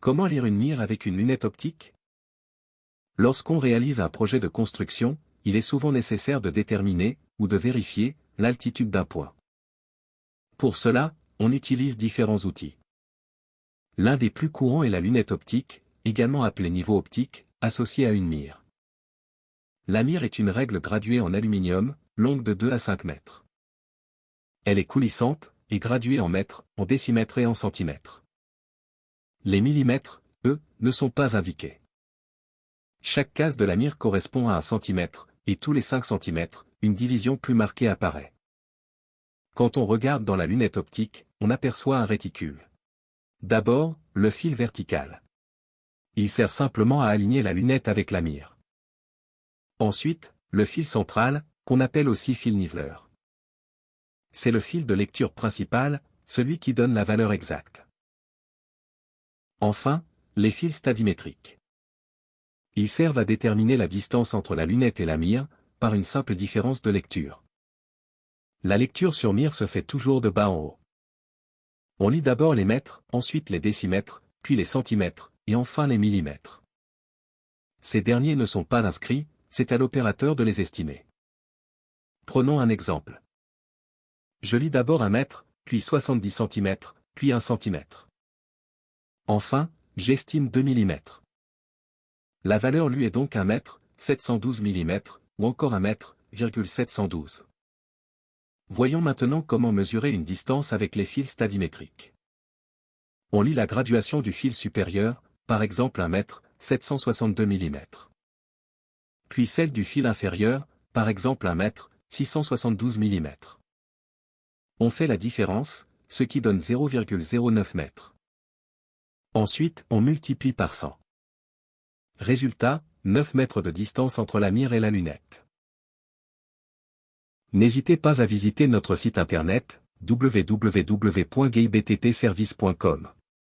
Comment lire une mire avec une lunette optique? Lorsqu'on réalise un projet de construction, il est souvent nécessaire de déterminer, ou de vérifier, l'altitude d'un point. Pour cela, on utilise différents outils. L'un des plus courants est la lunette optique, également appelée niveau optique, associée à une mire. La mire est une règle graduée en aluminium, longue de 2 à 5 mètres. Elle est coulissante, et graduée en mètres, en décimètres et en centimètres. Les millimètres, eux, ne sont pas indiqués. Chaque case de la mire correspond à 1 centimètre, et tous les 5 centimètres, une division plus marquée apparaît. Quand on regarde dans la lunette optique, on aperçoit un réticule. D'abord, le fil vertical. Il sert simplement à aligner la lunette avec la mire. Ensuite, le fil central, qu'on appelle aussi fil niveleur. C'est le fil de lecture principal, celui qui donne la valeur exacte. Enfin, les fils stadimétriques. Ils servent à déterminer la distance entre la lunette et la mire, par une simple différence de lecture. La lecture sur mire se fait toujours de bas en haut. On lit d'abord les mètres, ensuite les décimètres, puis les centimètres, et enfin les millimètres. Ces derniers ne sont pas inscrits, c'est à l'opérateur de les estimer. Prenons un exemple. Je lis d'abord 1 mètre, puis 70 centimètres, puis 1 centimètre. Enfin, j'estime 2 millimètres. La valeur lui est donc 1 mètre, 712 millimètres, ou encore 1 mètre, 712. Voyons maintenant comment mesurer une distance avec les fils stadimétriques. On lit la graduation du fil supérieur, par exemple 1 mètre, 762 millimètres. Puis celle du fil inférieur, par exemple 1 mètre, 672 millimètres. On fait la différence, ce qui donne 0,09 mètres. Ensuite, on multiplie par 100. Résultat, 9 mètres de distance entre la mire et la lunette. N'hésitez pas à visiter notre site internet, www.gaybttservice.com.